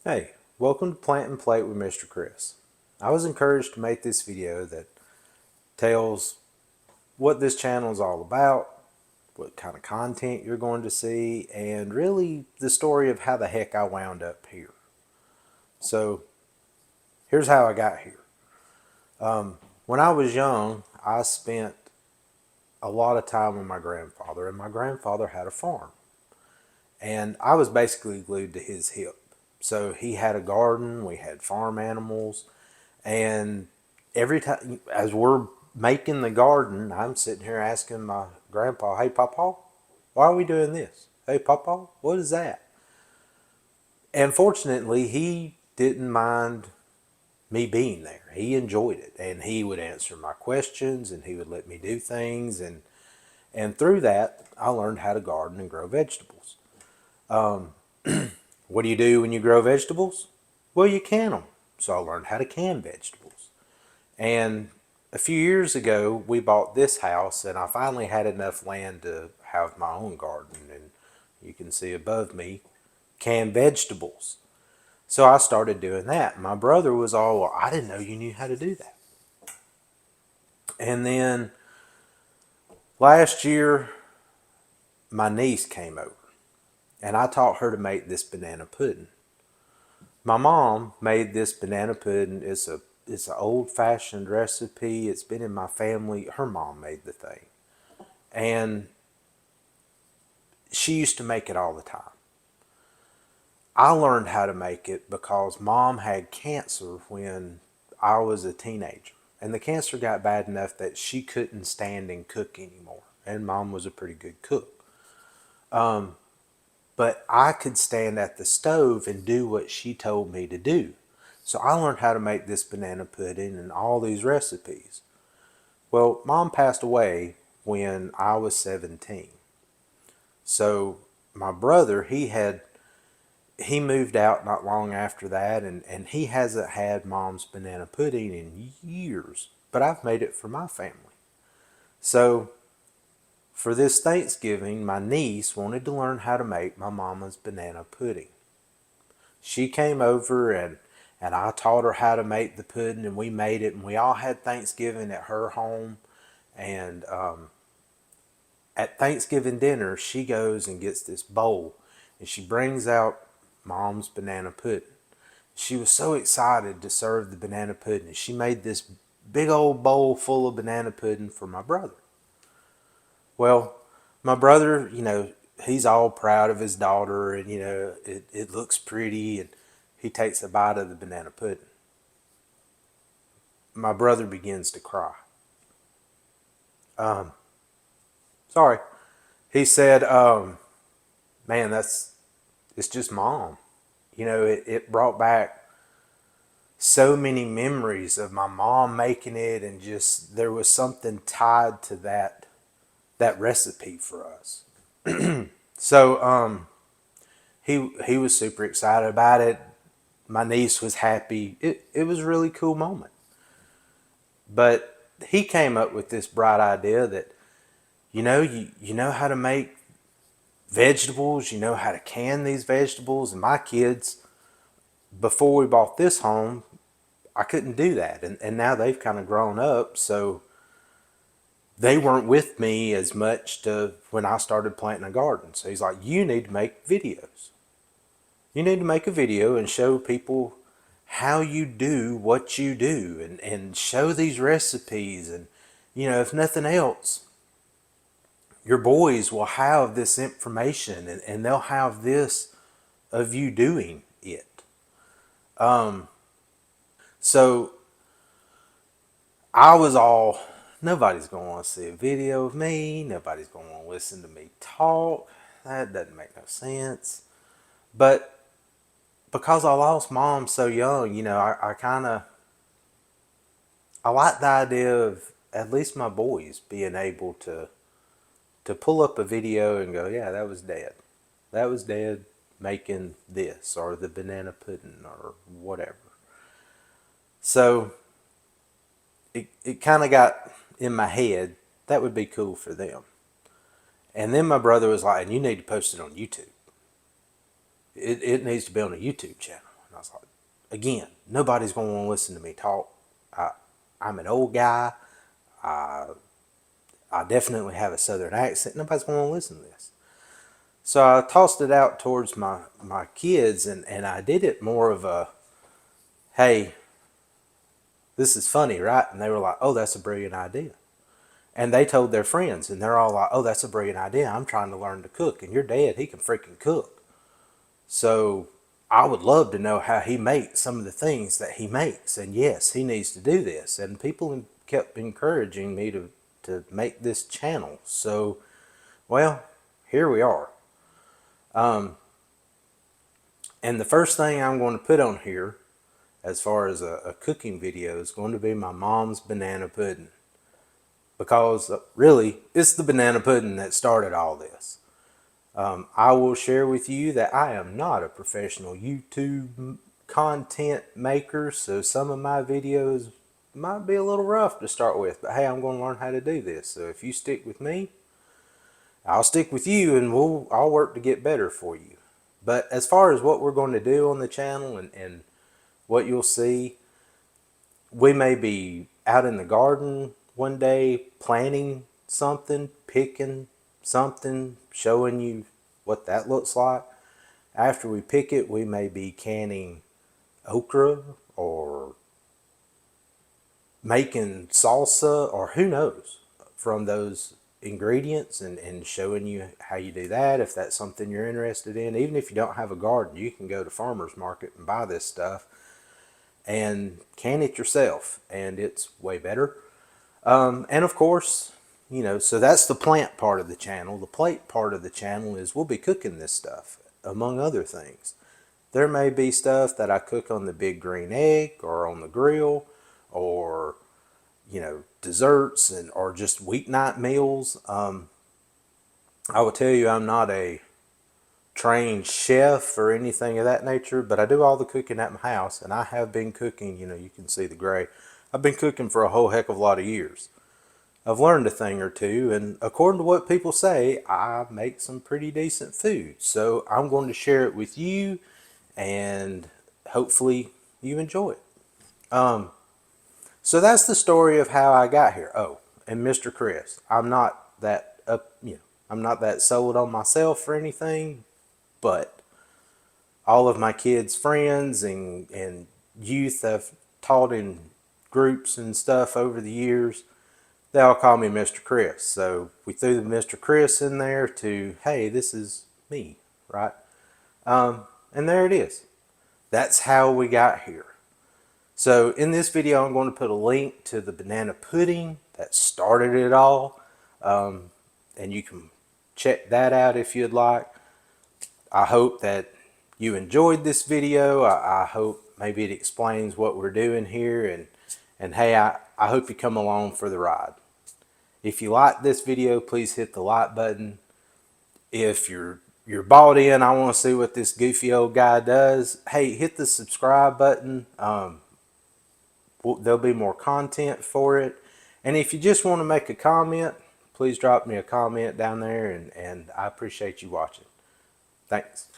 Hey, welcome to Plant and Plate with Mr. Chris. I was encouraged to make this video that tells what this channel is all about, what kind of content you're going to see, and really the story of how the heck I wound up here. So, here's how I got here. When I was young, I spent a lot of time with my grandfather, and my grandfather had a farm. And I was basically glued to his hip. So, he had a garden, we had farm animals, and every time as we're making the garden, I'm sitting here asking my grandpa, "Hey, Papa, why are we doing this? Hey, Papa, what is that?" And fortunately, he didn't mind me being there. He enjoyed it, and he would answer my questions, and he would let me do things, and through that, I learned how to garden and grow vegetables. What do you do when you grow vegetables? Well, you can them. So I learned how to can vegetables. And a few years ago, we bought this house, and I finally had enough land to have my own garden. And you can see above me, canned vegetables. So I started doing that. My brother was all, "Well, I didn't know you knew how to do that." And then last year, my niece came over, and I taught her to make this banana pudding. My mom made this banana pudding. It's an old fashioned recipe. It's been in my family. Her mom made the thing. And she used to make it all the time. I learned how to make it because mom had cancer when I was a teenager. And the cancer got bad enough that she couldn't stand and cook anymore. And mom was a pretty good cook. But I could stand at the stove and do what she told me to do. So I learned how to make this banana pudding and all these recipes. Well, mom passed away when I was 17. So my brother, he moved out not long after that, and he hasn't had mom's banana pudding in years, but I've made it for my family. So for this Thanksgiving, my niece wanted to learn how to make my mama's banana pudding. She came over, and I taught her how to make the pudding, and we made it, and we all had Thanksgiving at her home. And at Thanksgiving dinner, she goes and gets this bowl, and she brings out mom's banana pudding. She was so excited to serve the banana pudding. She made this big old bowl full of banana pudding for my brother. Well, my brother, he's all proud of his daughter, and, it looks pretty, and he takes a bite of the banana pudding. My brother begins to cry. Um, Sorry. He said, "Man, it's just mom." It brought back so many memories of my mom making it, and just there was something tied to that recipe for us. So he was super excited about it. My niece was happy. It was a really cool moment. But he came up with this bright idea that you know how to make vegetables, you know how to can these vegetables, and my kids, before we bought this home, I couldn't do that. And now they've kind of grown up, so they weren't with me as much to when I started planting a garden. So he's like, "You need to make videos. You need to make a video and show people how you do what you do, and show these recipes. And, if nothing else, your boys will have this information, and they'll have this of you doing it." So I was all, nobody's going to want to see a video of me. Nobody's going to want to listen to me talk. That doesn't make no sense. But because I lost mom so young, I kind of, I like the idea of at least my boys being able to pull up a video and go, "Yeah, that was Dad. That was Dad making this, or the banana pudding, or whatever." So it kind of got in my head that would be cool for them. And then my brother was like, "And you need to post it on YouTube. It needs to be on a YouTube channel." And was like, again, nobody's going to want to listen to me talk. I'm an old guy. I definitely have a southern accent. Nobody's going to listen to this. So I tossed it out towards my kids, and I did it more of a, hey, this is funny, right? And they were like, oh, that's a brilliant idea. And they told their friends, and they're all like, oh, that's a brilliant idea. I'm trying to learn to cook. And your dad, he can freaking cook. So I would love to know how he makes some of the things that he makes. And yes, he needs to do this. And people kept encouraging me to make this channel. So, well, here we are. And the first thing I'm going to put on here, as far as a cooking video, is going to be my mom's banana pudding. Because really, it's the banana pudding that started all this. I will share with you that I am not a professional YouTube content maker, so some of my videos might be a little rough to start with, but hey, I'm going to learn how to do this. So if you stick with me, I'll stick with you, and I'll work to get better for you. But as far as what we're going to do on the channel and what you'll see, we may be out in the garden one day planting something, picking something, showing you what that looks like. After we pick it, we may be canning okra or making salsa, or who knows, from those ingredients, and showing you how you do that if that's something you're interested in. Even if you don't have a garden, you can go to farmers market and buy this stuff and can it yourself, and it's way better. And of course, you know, so that's the plant part of the channel. The plate part of the channel is we'll be cooking this stuff, among other things. There may be stuff that I cook on the big green egg or on the grill, or, you know, desserts or just weeknight meals. I will tell you, I'm not a trained chef or anything of that nature, but I do all the cooking at my house, and I have been cooking, you know, you can see the gray. I've been cooking for a whole heck of a lot of years. I've learned a thing or two, and according to what people say, I make some pretty decent food. So I'm going to share it with you, and hopefully you enjoy it. So that's the story of how I got here. Oh, and Mr. Chris, I'm not that I'm not that sold on myself or anything, but all of my kids' friends and youth I've taught in groups and stuff over the years, they all call me Mr. Chris. So we threw the Mr. Chris in there to, hey, this is me, right? And there it is. That's how we got here. So in this video, I'm going to put a link to the banana pudding that started it all. And you can check that out if you'd like. I hope that you enjoyed this video. I hope maybe it explains what we're doing here. And hey, I hope you come along for the ride. If you like this video, please hit the like button. If you're bought in, I want to see what this goofy old guy does, hey, hit the subscribe button. There'll be more content for it. And if you just want to make a comment, please drop me a comment down there, and I appreciate you watching. Thanks.